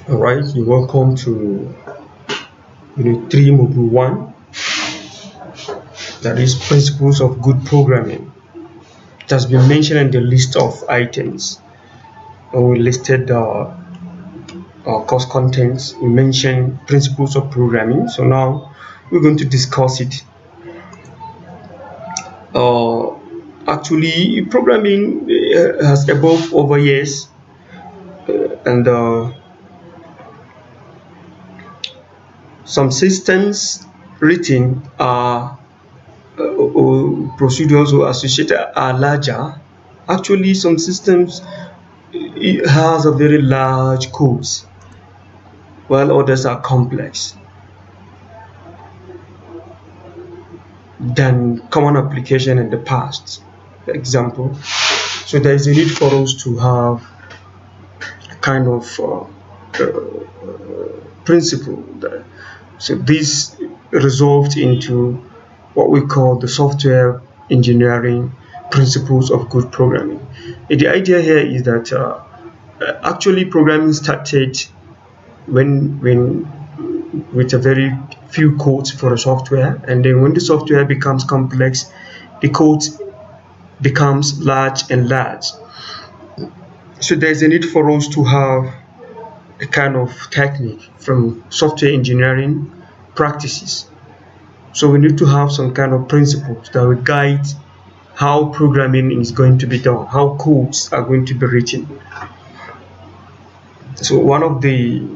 All right, you're welcome to Unit 3, Module 1, that is Principles of Good Programming. It has been mentioned in the list of items. We listed course contents. We mentioned principles of programming. So now we're going to discuss it. Actually, programming has evolved over years, and some systems written are procedures or associated are larger. Actually, some systems it has a very large codes, while others are complex than common application in the past. For example, so there is a need for us to have a kind of principle. So this resolved into what we call the software engineering principles of good programming. The idea here is that actually programming started when with a very few codes for a software, and then when the software becomes complex, the code becomes large and large. So there's a need for us to have a kind of technique from software engineering practices. So we need to have some kind of principles that will guide how programming is going to be done, how codes are going to be written. So one of the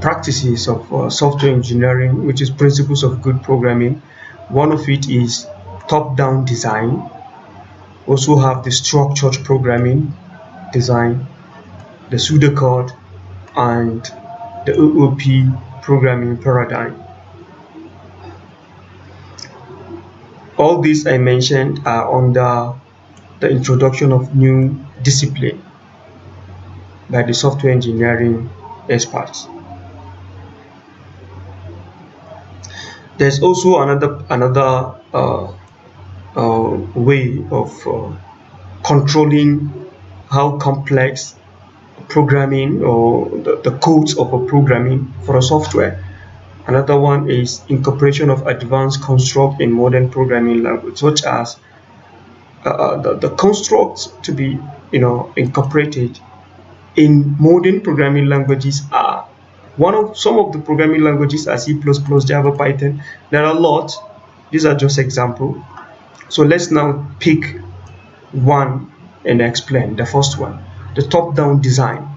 practices of software engineering, which is principles of good programming, one of it is top-down design. Also have the structured programming design, the pseudocode, and the OOP programming paradigm. All these I mentioned are under the introduction of new discipline by the software engineering experts. There's also another way of controlling how complex programming or the codes of a programming for a software. Another one is incorporation of advanced construct in modern programming language, such as the constructs to be incorporated in modern programming languages are some of the programming languages are C++, Java, Python. There are a lot. These are just examples. So let's now pick one and explain. The first one, the top-down design.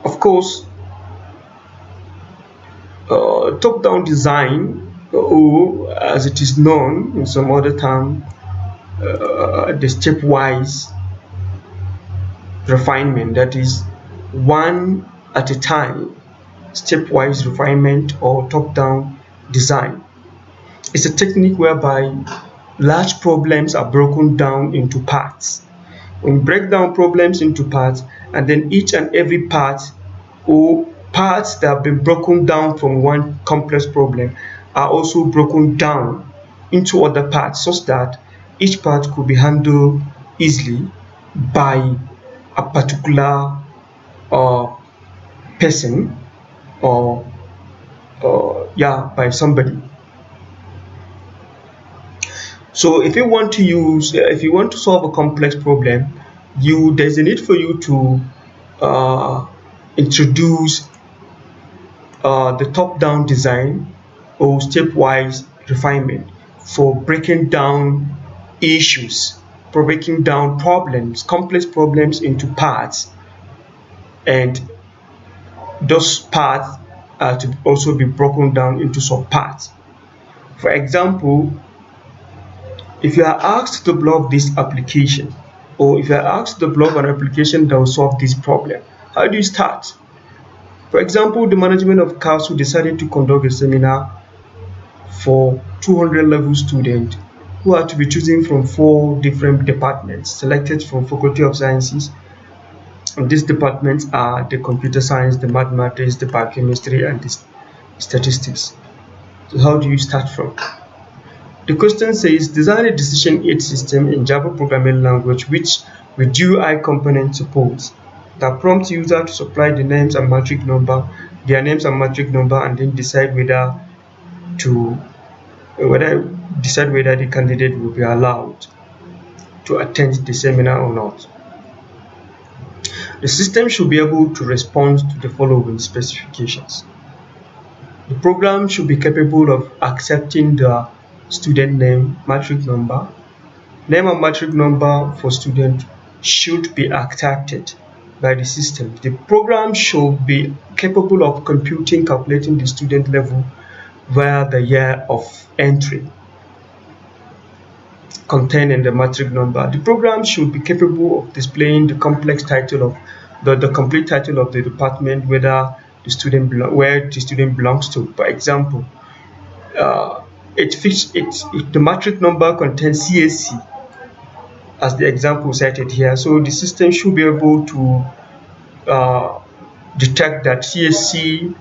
Of course, top-down design, or as it is known in some other term, the stepwise refinement, that is one at a time, stepwise refinement or top-down design. It's a technique whereby large problems are broken down into parts. We break down problems into parts, and then each and every part or parts that have been broken down from one complex problem are also broken down into other parts, such that each part could be handled easily by a particular person or by somebody. So if you want to solve a complex problem, there's a need for you to introduce the top-down design or stepwise refinement for breaking down issues, for breaking down problems, complex problems into parts, and those parts are to also be broken down into subparts. For example, if you are asked to develop this application, or if you are asked to develop an application that will solve this problem, how do you start? For example, the management of CASU decided to conduct a seminar for 200 level students who are to be chosen from 4 different departments selected from Faculty of Sciences. And these departments are the computer science, the mathematics, the biochemistry, and the statistics. So how do you start from? The question says, design a decision aid system in Java programming language which with UI component supports that prompts user to supply the names and matrix number, their names and matrix number, and then decide whether the candidate will be allowed to attend the seminar or not. The system should be able to respond to the following specifications. The program should be capable of accepting the student name, matrix number. Name and matrix number for student should be accepted by the system. The program should be capable of calculating the student level via the year of entry contained in the matrix number. The program should be capable of displaying the complex title of the complete title of the department, where the student belongs to. For example, the matrix number contains CSC as the example cited here. So the system should be able to detect that CSC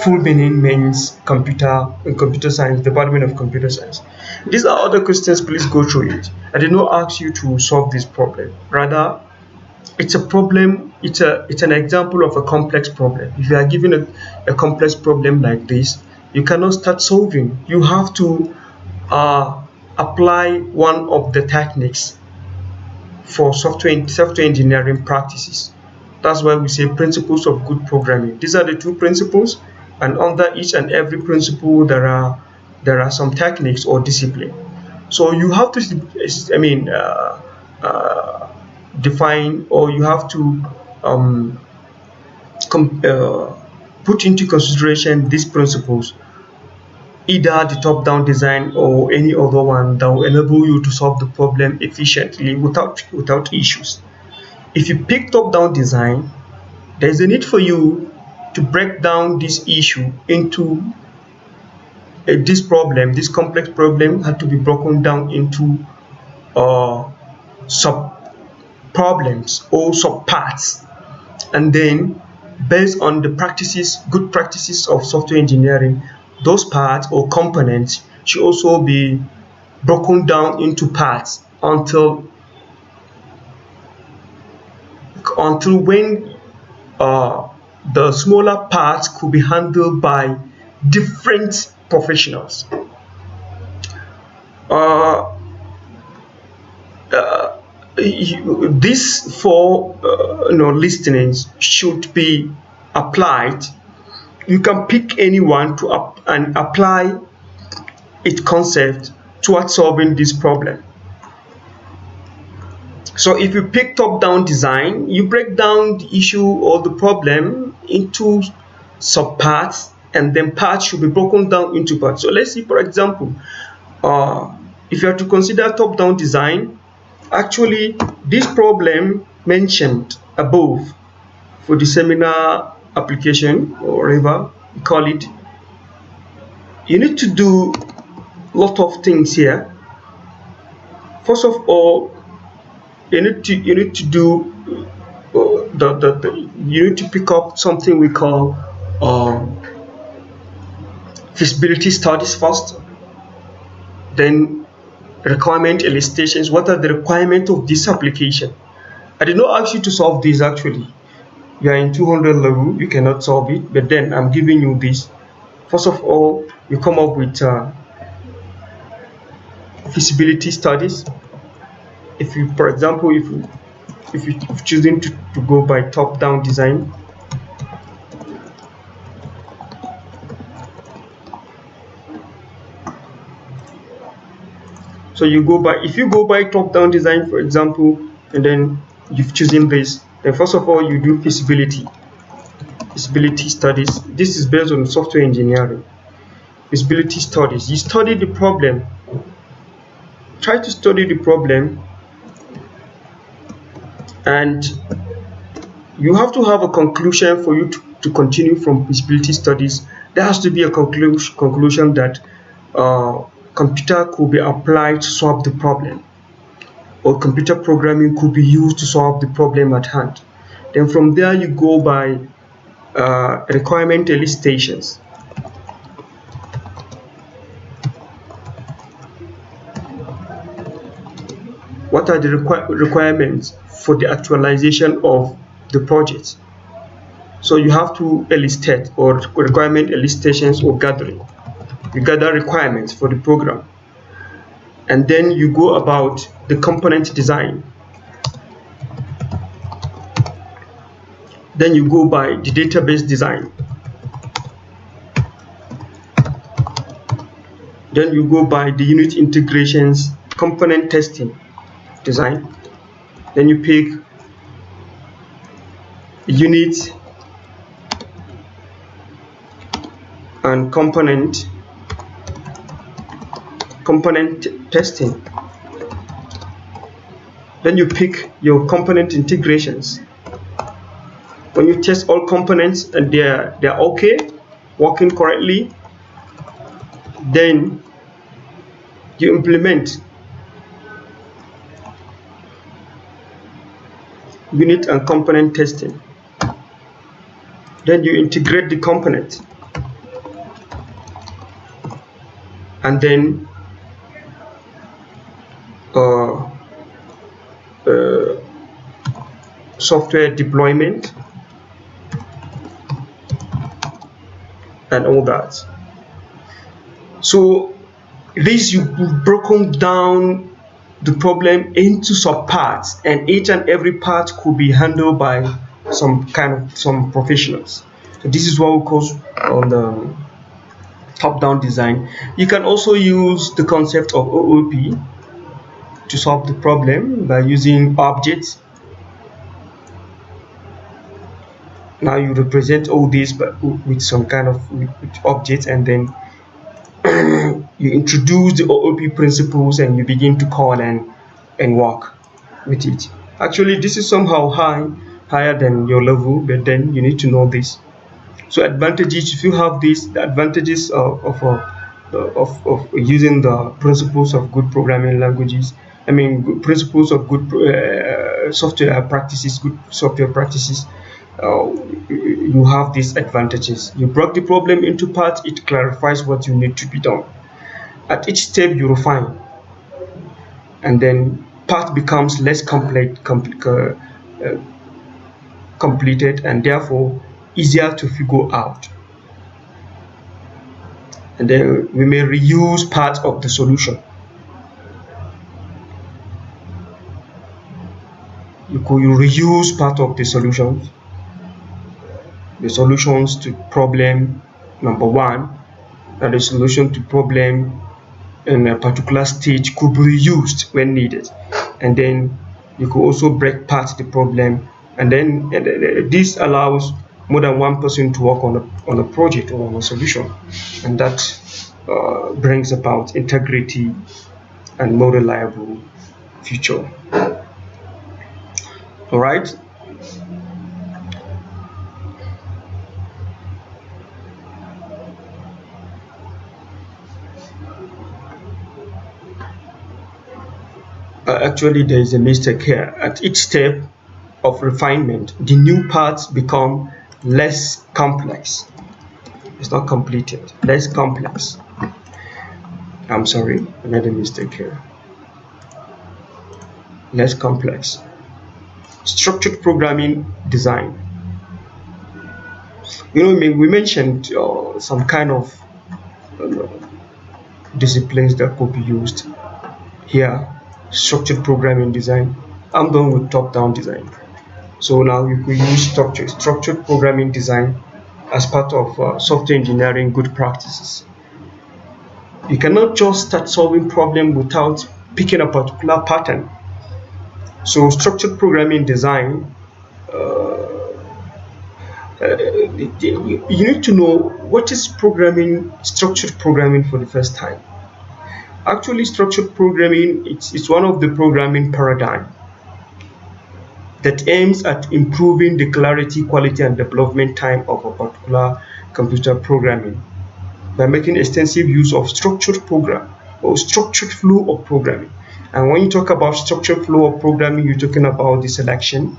full meaning means computer science, Department of Computer Science. These are other questions. Please go through it. I did not ask you to solve this problem. Rather, it's a problem. It's an example of a complex problem. If you are given a complex problem like this, you cannot start solving. You have to apply one of the techniques for software engineering practices. That's why we say principles of good programming. These are the two principles, and under each and every principle there are some techniques or discipline. So you have to define, or you have to put into consideration these principles, either the top-down design or any other one that will enable you to solve the problem efficiently without issues. If you pick top-down design, there is a need for you to break down this issue into this complex problem had to be broken down into sub problems or sub parts, and then based on the good practices of software engineering, those parts or components should also be broken down into parts until when the smaller parts could be handled by different professionals. These four listenings should be applied. You can pick anyone and apply its concept towards solving this problem. So if you pick top-down design, you break down the issue or the problem into sub-parts, and then parts should be broken down into parts. So let's see, for example, if you are to consider top-down design, actually this problem mentioned above for the seminar application, or whatever you call it, you need to do a lot of things here. First of all, you need to do you need to pick up something we call feasibility studies first, then requirement illustrations. What are the requirements of this application? I did not ask you to solve this. Actually, you are in 200 level, you cannot solve it, but then I'm giving you this. First of all, you come up with feasibility studies. If you, for example, if you're choosing to go by top-down design, so if you go by top-down design, for example, and then you've chosen this, then first of all you do feasibility studies. This is based on software engineering. Feasibility studies, you study the problem, try to study the problem, and you have to have a conclusion for you to continue from feasibility studies. There has to be a conclusion that computer could be applied to solve the problem, or computer programming could be used to solve the problem at hand. Then from there you go by requirement illustrations. what are the requirements for the actualization of the project. So you have to elicit or requirement elicitations or gathering. You gather requirements for the program, and then you go about the component design. Then you go by the database design. Then you go by the unit integrations, component testing design. Then you pick unit and component testing. Then you pick your component integrations. When you test all components and they're okay, working correctly, then you implement unit and component testing. Then you integrate the component, and then software deployment and all that. So this, you've broken down the problem into subparts, and each and every part could be handled by some professionals. So this is what we call on the top-down design. You can also use the concept of OOP to solve the problem by using objects. Now you represent all this but with some kind of with objects, and then you introduce the OOP principles and you begin to call and work with it. Actually, this is somehow higher than your level, but then you need to know this. So advantages, if you have this, the advantages of using the principles of good programming languages, principles of good software practices, you have these advantages. You break the problem into parts, it clarifies what you need to be done. At each step you refine, and then part becomes less completed and therefore easier to figure out. And then we may reuse part of the solution. You reuse part of the solutions. The solutions to problem number one, and the solution to problem in a particular stage could be reused when needed. And then you could also break apart the problem, and then this allows more than one person to work on a project or on a solution, and that brings about integrity and more reliable future. All right. Actually, there is a mistake here. At each step of refinement, the new parts become less complex. It's not completed, less complex. I'm sorry, another mistake here. Less complex. Structured programming design. We mentioned some kind of disciplines that could be used here. Structured programming design. I'm done with top-down design. So now you could use structured programming design as part of software engineering good practices. You cannot just start solving problem without picking a particular pattern. So structured programming design, you need to know what is structured programming for the first time. Actually, structured programming, it's one of the programming paradigm that aims at improving the clarity, quality, and development time of a particular computer programming by making extensive use of structured program or structured flow of programming. And when you talk about structured flow of programming, you're talking about the selection.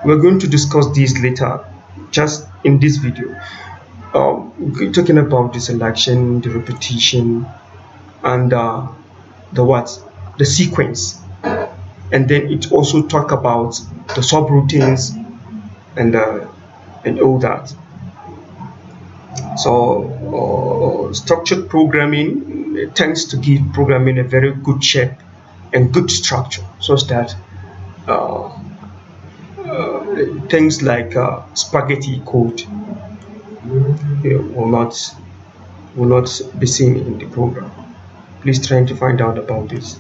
We're going to discuss this later, just in this video. We're talking about the selection, the repetition, and the sequence. and then it also talk about the subroutines and all that. So structured programming tends to give programming a very good shape and good structure, such that uh, things like spaghetti code will not be seen in the program. Please try to find out about this,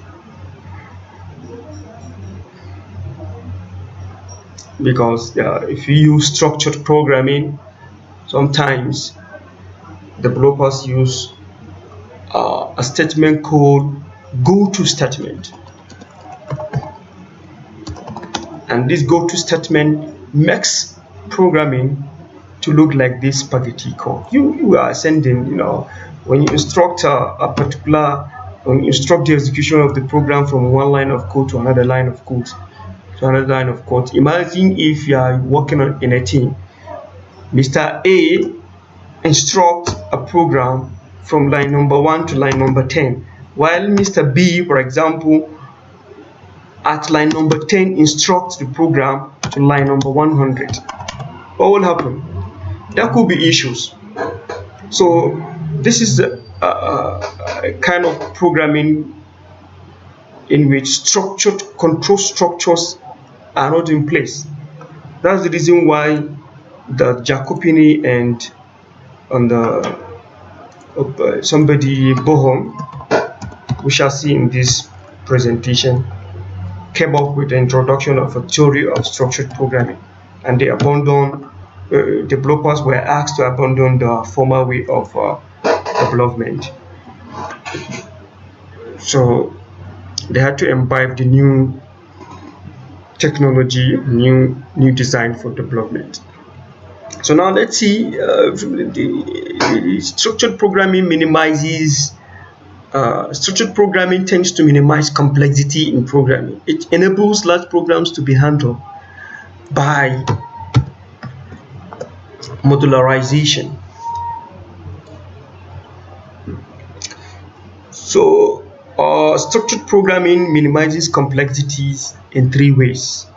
because if you use structured programming, sometimes developers use a statement called go to statement, and this go to statement makes programming to look like this spaghetti code. You are sending, when you instruct a particular, when you instruct the execution of the program from one line of code to another line of code to another line of code. Imagine if you are working in a team. Mr. A instruct a program from line number 1 to line number 10, while Mr. B, for example, at line number 10 instructs the program to line number 100. What will happen? There could be issues. So this is a kind of programming in which structured control structures are not in place. That's the reason why the Jacopini and somebody Bohom, we shall see in this presentation, came up with the introduction of a theory of structured programming, and they abandoned. Developers were asked to abandon the former way of development, so they had to imbibe the new technology, new design for development. So now let's see, the structured programming minimizes. Structured programming tends to minimize complexity in programming. It enables large programs to be handled by modularization. So structured programming minimizes complexities in 3 ways.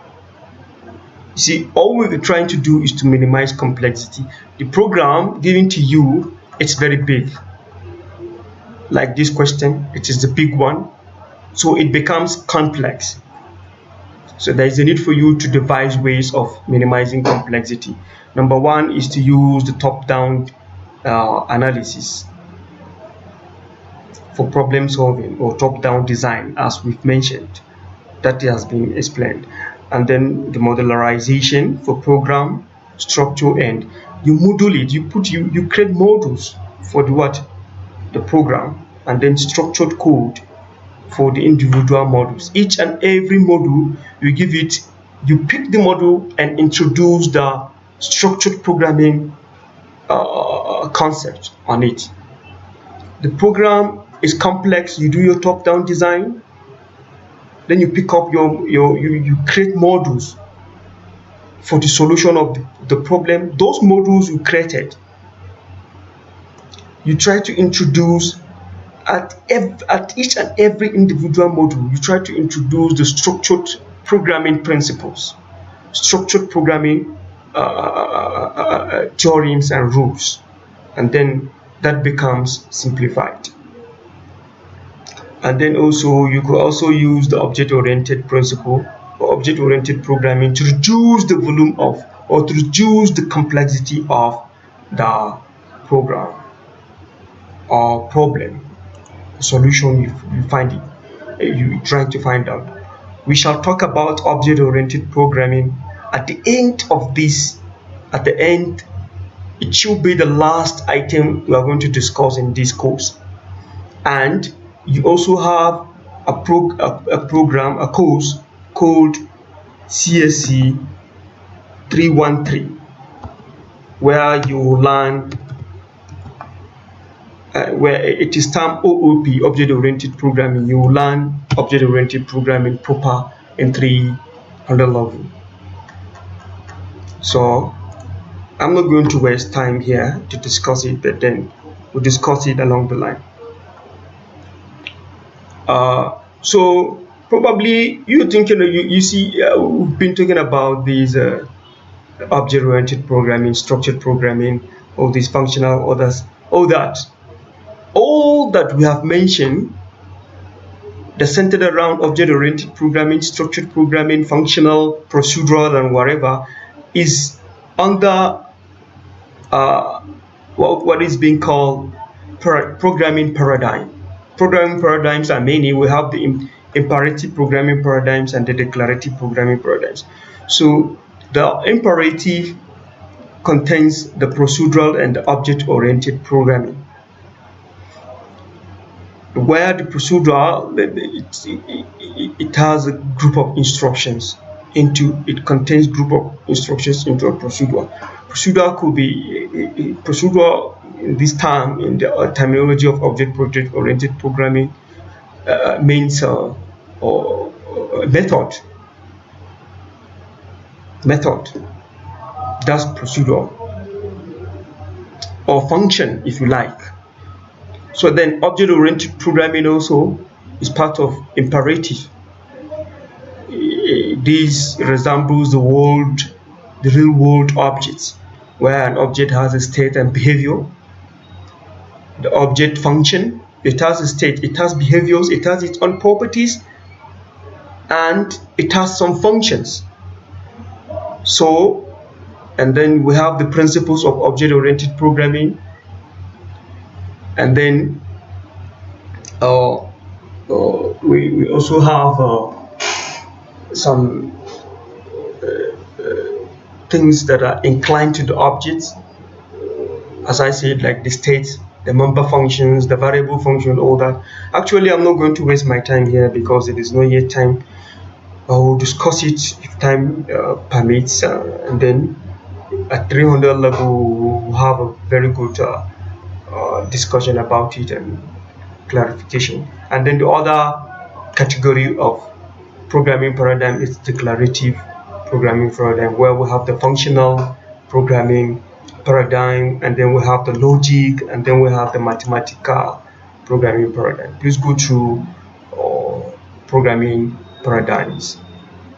You see, all we're trying to do is to minimize complexity. The program given to you, it's very big. Like this question, it is the big one, so it becomes complex. So there is a need for you to devise ways of minimizing complexity. Number one is to use the top-down analysis for problem solving, or top-down design, as we've mentioned. That has been explained. And then the modularization for program structure, and you module it. You create modules for the program, and then structured code for the individual modules. Each and every module, you pick the module and introduce the structured programming concept on it. The program is complex, you do your top-down design, then you pick up you create modules for the solution of the problem. Those modules you created, you try to introduce at each and every individual module, you try to introduce the structured programming principles, structured programming theorems and rules, and then that becomes simplified. And then also you could also use the object-oriented principle or object-oriented programming to reduce the volume of, or to reduce the complexity of the program or problem solution you find it, you try to find out. We shall talk about object-oriented programming at the end of this. At the end, it should be the last item we are going to discuss in this course. And you also have a course called CSC 313, where you learn where it is termed OOP, object-oriented programming. You will learn object-oriented programming proper in 300 level. So I'm not going to waste time here to discuss it, but then we'll discuss it along the line. So Probably you thinking, you see, we've been talking about these object-oriented programming, structured programming, all these functional, others, all that we have mentioned, that centered around object-oriented programming, structured programming, functional, procedural, and whatever, is under uh, what is being called programming paradigm. Programming paradigms are many. We have the imperative programming paradigms and the declarative programming paradigms. So the imperative contains the procedural and the object-oriented programming, where the procedural, it has a group of instructions it contains group of instructions into a procedure. Procedure could be procedural in this time, in the terminology of object-oriented programming, means or method. That's procedure, or function, if you like. So then object-oriented programming also is part of imperative. This resembles the real world objects, where an object has a state and behavior. The object function, it has a state, it has behaviors, it has its own properties, and it has some functions. So, and then we have the principles of object-oriented programming, and then we also have some things that are inclined to the objects, as I said, like the state, the member functions, the variable function, all that. Actually, I'm not going to waste my time here because it is not yet time. I will discuss it if time permits, and then at 300 level we'll have a very good discussion about it and clarification. And then the other category of programming paradigm is declarative programming paradigm, where we have the functional programming paradigm, and then we have the logic, and then we have the mathematical programming paradigm. Please go through programming paradigms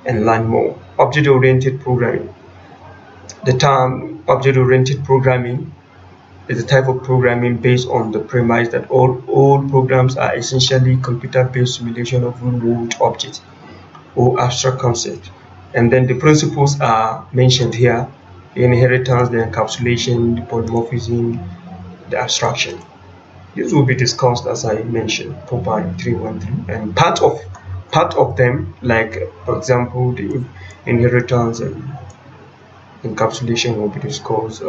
and learn more. Object-oriented programming. The term object-oriented programming is a type of programming based on the premise that all programs are essentially computer-based simulation of real-world objects or abstract concepts. And then the principles are mentioned here: the inheritance, the encapsulation, the polymorphism, the abstraction. This will be discussed, as I mentioned, POPA 313, and part of them, like for example the inheritance and encapsulation, will be discussed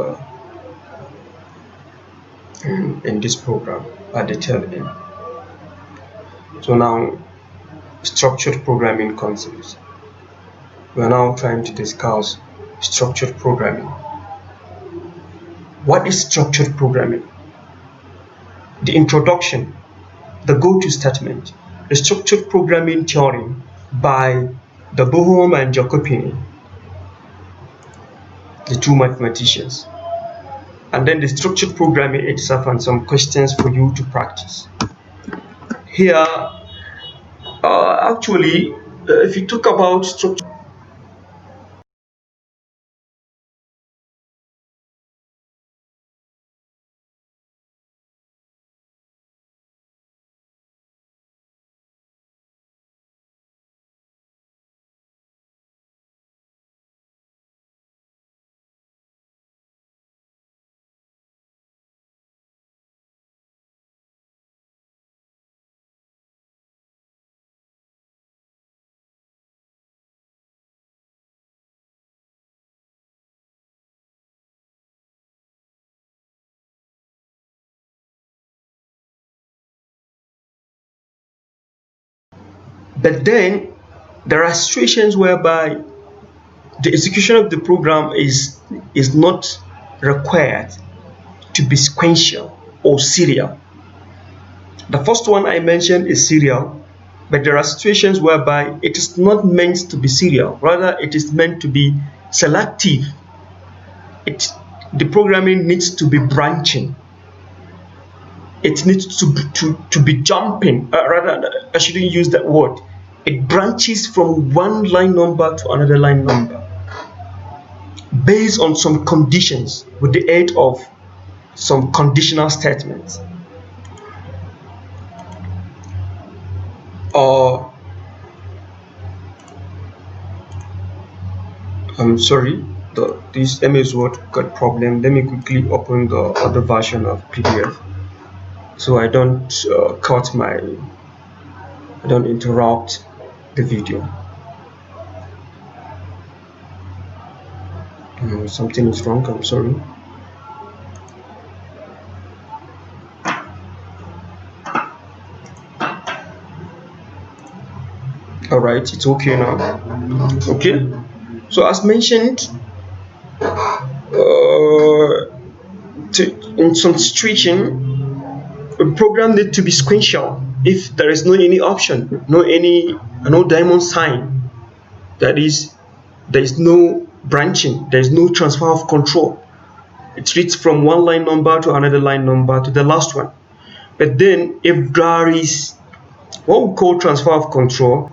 in this program at the tail end. So now, structured programming concepts. We are now trying to discuss structured programming. What is structured programming? The introduction, the go-to statement, the structured programming theorem by the Bohm and Jacopini, the two mathematicians, and then the structured programming itself and some questions for you to practice. Here, actually, if you talk about structure, but then there are situations whereby the execution of the program is not required to be sequential or serial. The first one I mentioned is serial, but there are situations whereby it is not meant to be serial, rather it is meant to be selective. The programming needs to be branching. It needs to be jumping, rather I shouldn't use that word. It branches from one line number to another line number based on some conditions with the aid of some conditional statements. I'm sorry, this MS Word got problem. Let me quickly open the other version of PDF so I don't I don't interrupt the video. Something is wrong, I'm sorry. All right, it's okay now. Okay, so as mentioned, in some situation, a program need to be sequential. If there is no any option, no diamond sign, that is, there is no branching, there is no transfer of control. It reads from one line number to another line number to the last one. But then if there is what we call transfer of control,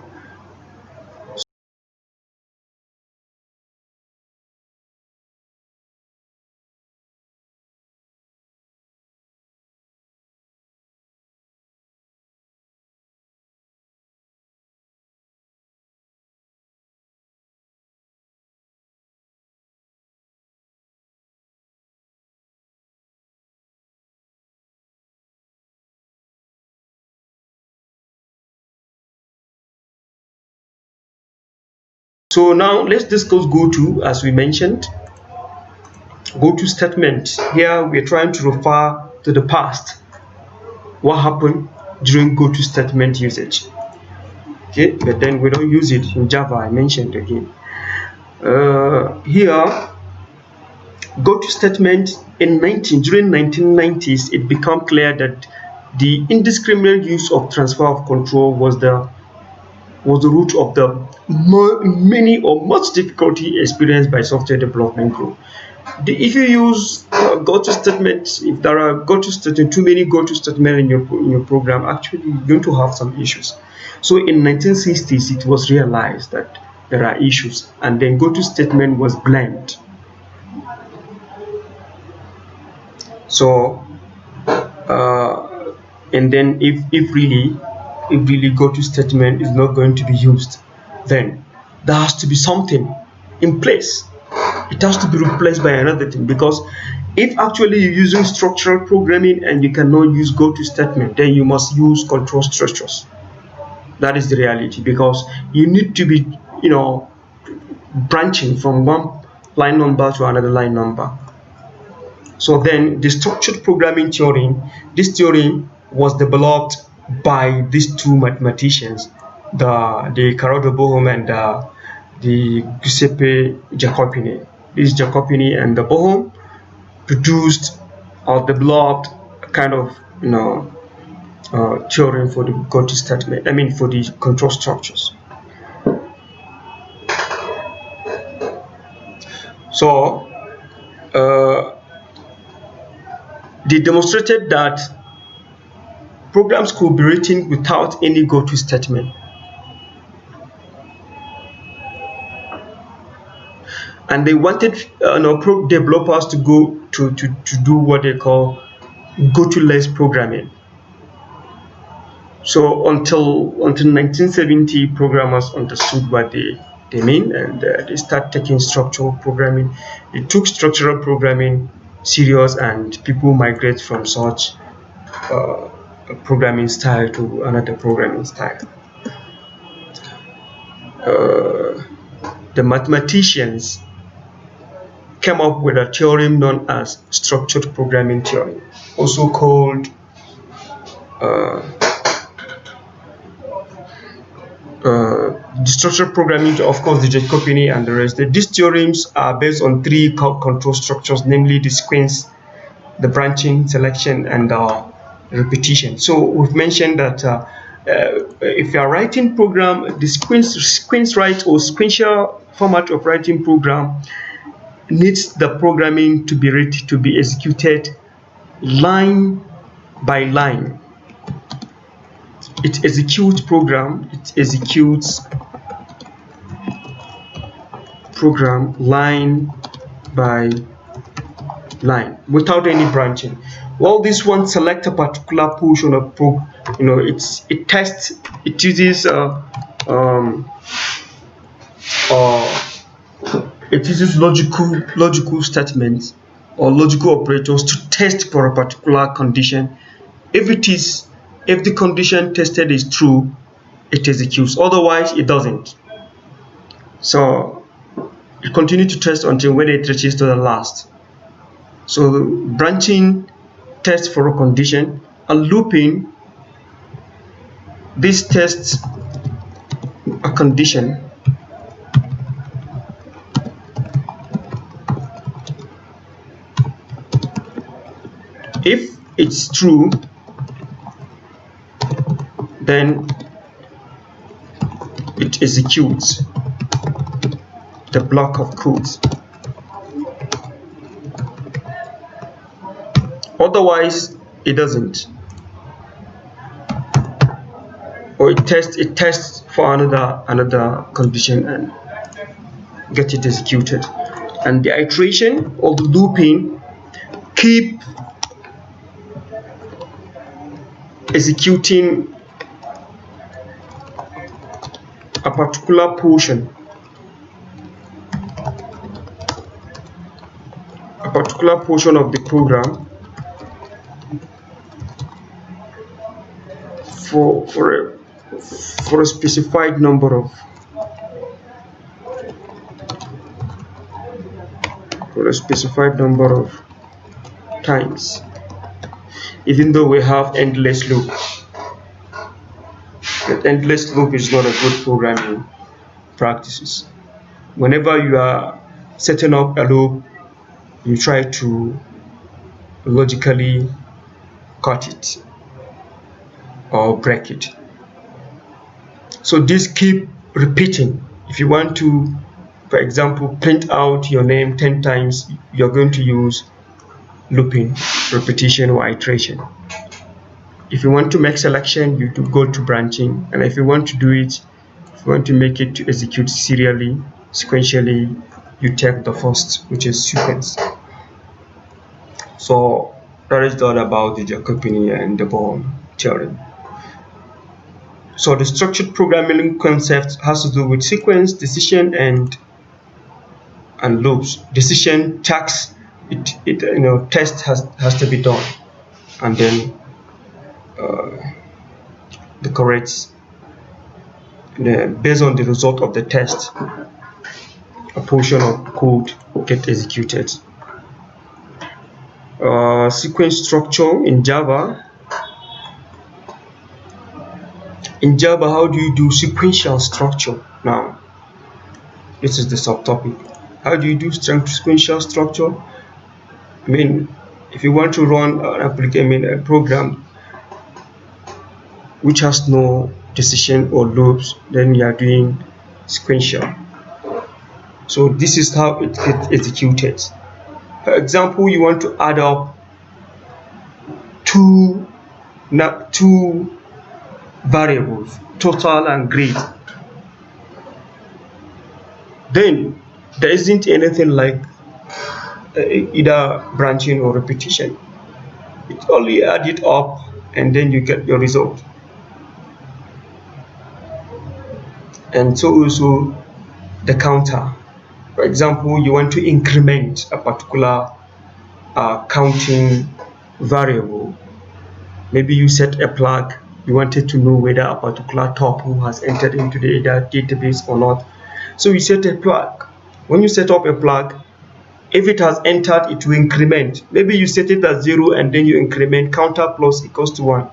so now let's discuss goto. As we mentioned, goto statement. Here we're trying to refer to the past, what happened during goto statement usage. Okay, but then we don't use it in Java, I mentioned again. Here, goto statement during 1990s, it became clear that the indiscriminate use of transfer of control was the root of the many or much difficulty experienced by software development group. If you use goto statements, if there are goto statements, too many goto statements in your program, actually you're going to have some issues. So in 1960s, it was realized that there are issues, and then goto statement was blamed. So, and then if really goto statement is not going to be used, then there has to be something in place. It has to be replaced by another thing, because if actually you're using structural programming and you cannot use goto statement, then you must use control structures. That is the reality, because you need to be, branching from one line number to another line number. So then the structured programming theory, this theory was developed by these two mathematicians, the Carrot-Bohm and the Giuseppe Jacopini. This Jacopini and the Bohm produced or developed a kind of theorem for the goto statement. For the control structures. So they demonstrated that programs could be written without any goto statement, and they wanted developers to go to do what they call goto-less programming. So until 1970, programmers understood what they mean, and they start taking structural programming. They took structural programming serious, and people migrate from such programming style to another programming style. The mathematicians came up with a theorem known as structured programming theory, also called the structured programming, of course, the Jacopini and the rest. These theorems are based on three control structures, namely the sequence, the branching, selection, and repetition. So we've mentioned that if you are writing program, the sequence write or sequential format of writing program needs the programming to be ready to be executed line by line. it executes program, it executes program line by line without any branching. Well, this one select a particular portion of it tests, it uses logical statements or logical operators to test for a particular condition. If the condition tested is true, it executes, otherwise it doesn't. So it continues to test until when it reaches to the last. So branching tests for a condition, and looping, this tests a condition if it's true, then it executes the block of code. Otherwise it doesn't, or it tests for another condition and get it executed. And the iteration or the looping keep executing a particular portion of the program for a specified number of times, even though we have endless loop. But endless loop is not a good programming practices. Whenever you are setting up a loop, you try to logically cut it or break it. So this keep repeating. If you want to, for example, print out your name 10 times, you're going to use looping, repetition, or iteration. If you want to make selection, you do go to branching, and if you want to do it, if you want to make it to execute serially, sequentially, you take the first, which is sequence. So that is all about the Jacobi and the Born theorem. So the structured programming concept has to do with sequence, decision, and loops. Decision tasks, test has to be done, and then the correct, based on the result of the test, a portion of code get executed. Sequence structure in Java. In Java, how do you do sequential structure? Now, this is the subtopic. How do you do sequential structure? I mean, if you want to run an application, a program which has no decision or loops, then you are doing sequential. So this is how it gets executed. For example, you want to add up two variables, total and grade. Then there isn't anything like either branching or repetition. It only add it up and then you get your result. And so also the counter. For example, you want to increment a particular counting variable. Maybe you set a plug. You wanted to know whether a particular tuple has entered into the database or not. So you set a plug. When you set up a plug, if it has entered, it will increment. Maybe you set it at 0 and then you increment counter plus equals to 1,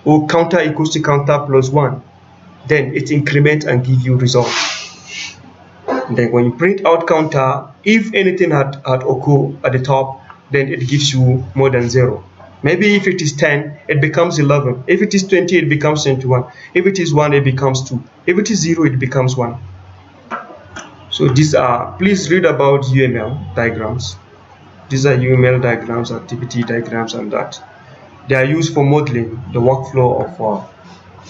or counter equals to counter plus 1. Then it increments and give you result. And then when you print out counter, if anything had occurred at the top, then it gives you more than 0. Maybe if it is 10, it becomes 11. If it is 20, it becomes 21. If it is 1, it becomes 2. If it is 0, it becomes 1. So these are, please read about UML diagrams. These are UML diagrams, activity diagrams, and that. They are used for modeling the workflow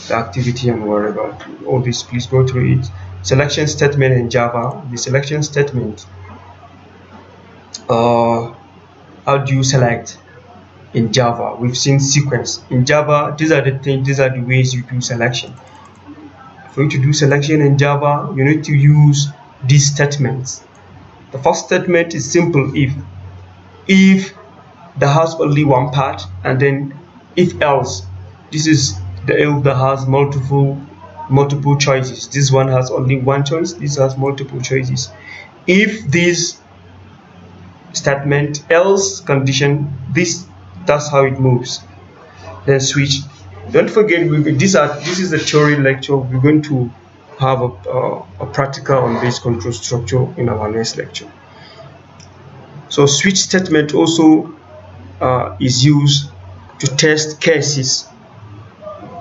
the activity and whatever. All this, please go through it. Selection statement in Java. The selection statement, how do you select in Java? We've seen sequence in Java. These are the ways you do selection. For you to do selection in Java, you need to use these statements. The first statement is simple if that has only one part, and then if else. This is the if that has multiple choices. This one has only one choice, this has multiple choices. If this statement, else condition, that's how it moves. Then switch. Don't forget, this is a theory lecture. We're going to have a practical on base control structure in our next lecture. So switch statement also is used to test cases.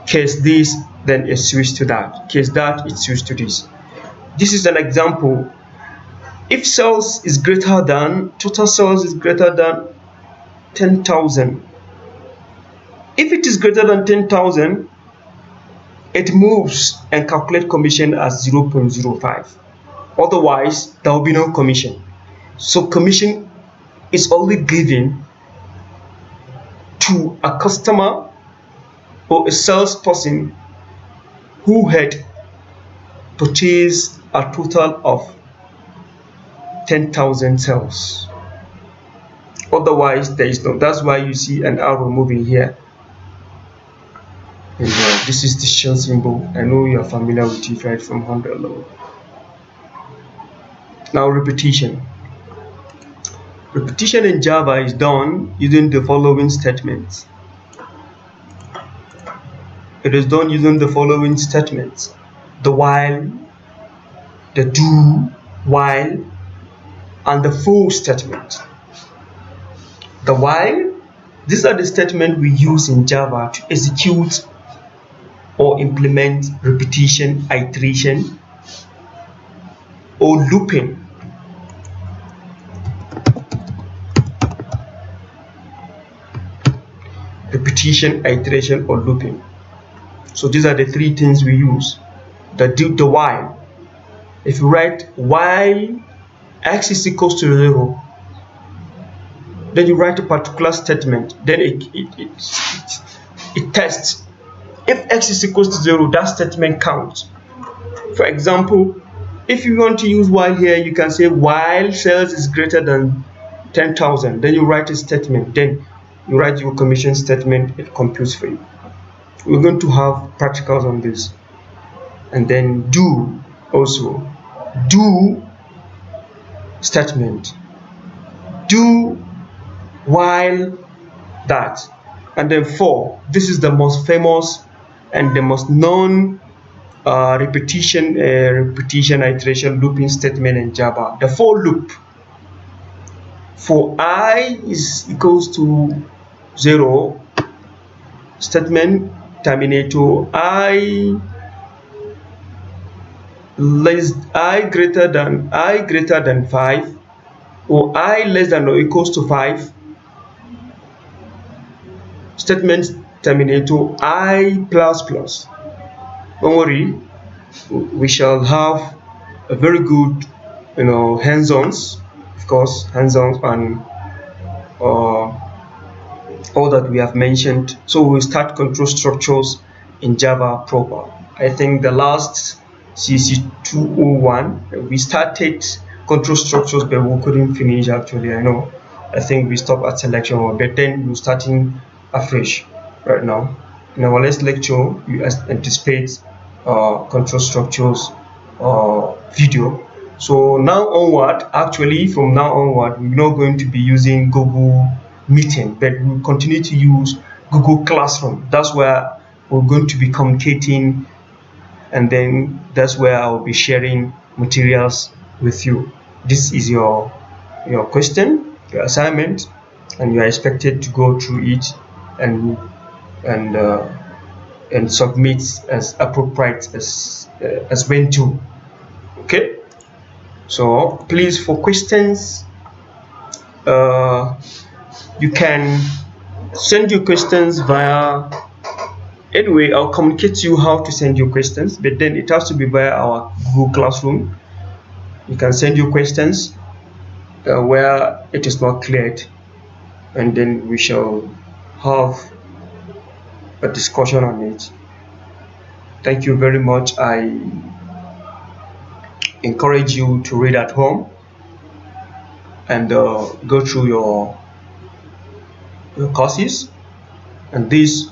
Case this, then it switch to that. Case that, it switch to this. This is an example. If sales is greater than, total sales is greater than 10,000. If it is greater than 10,000, it moves and calculate commission as 0.05. Otherwise, there will be no commission. So commission is only given to a customer or a salesperson who had purchased a total of 10,000 sales. Otherwise, there is no. That's why you see an arrow moving here. And this is the shell symbol. I know you are familiar with it right from 100 level. Now repetition. Repetition in Java is done using the following statements. It is done using the following statements: the while, the do, while, and the for statement. The while, these are the statements we use in Java to execute or implement repetition, iteration, or looping. Repetition, iteration, or looping. So these are the three things we use. The while. If you write while x is equals to 0, then you write a particular statement. Then it tests. If x is equals to 0, that statement counts. For example, if you want to use while here, you can say while sales is greater than 10,000. Then you write a statement. Then you write your commission statement. It computes for you. We're going to have practicals on this. And then do also. Do statement. Do while that. And then for. This is the most famous and the most known repetition, iteration, looping statement in Java. The for loop. For I is equals to 0, statement terminator I greater than 5, or I less than or equals to 5, statement terminator I plus plus. Don't worry, we shall have a very good hands-ons, of course, hands-ons and all that we have mentioned. So we'll start control structures in Java proper. I think the last CC 201 we started control structures, but we couldn't finish actually. I think we stopped at selection, but then we're starting afresh right now. In our next lecture, we anticipate control structures video. So now onward, actually from now onward, we're not going to be using Google Meeting, but we'll continue to use Google Classroom. That's where we're going to be communicating, and then that's where I'll be sharing materials with you. This is your question, your assignment, and you are expected to go through it and submit as appropriate as when to. Okay, so please, for questions, you can send your questions via Anyway, I'll communicate to you how to send your questions, but then it has to be via our Google Classroom. You can send your questions where it is not cleared, and then we shall have a discussion on it. Thank you very much. I encourage you to read at home and go through your courses. And this,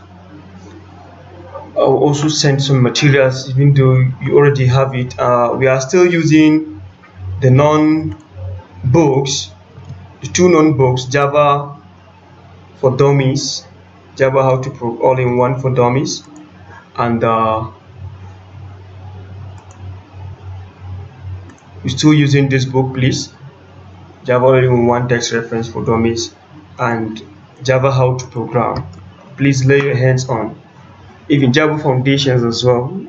I'll also send some materials, even though you already have it. We are still using the non-books, the two non-books, Java for Dummies, Java How to Pro All-in-One for Dummies, and we're still using this book, please. Java All-in-One Text Reference for Dummies, and Java How to Program. Please lay your hands on. Even Java Foundations as well.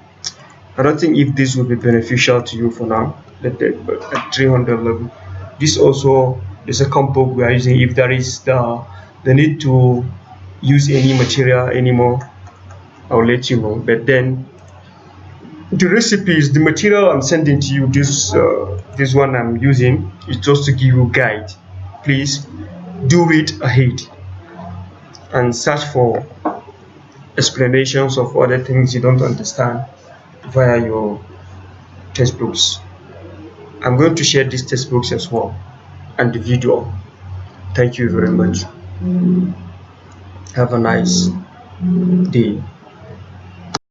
I don't think if this will be beneficial to you for now. But at 300 level, this also the second book we are using. If there is the need to use any material anymore, I'll let you know. But then the recipes, the material I'm sending to you, this one I'm using is just to give you a guide. Please do it ahead and search for explanations of other things you don't understand via your textbooks. I'm going to share these textbooks as well and the video. Thank you very much. Have a nice day.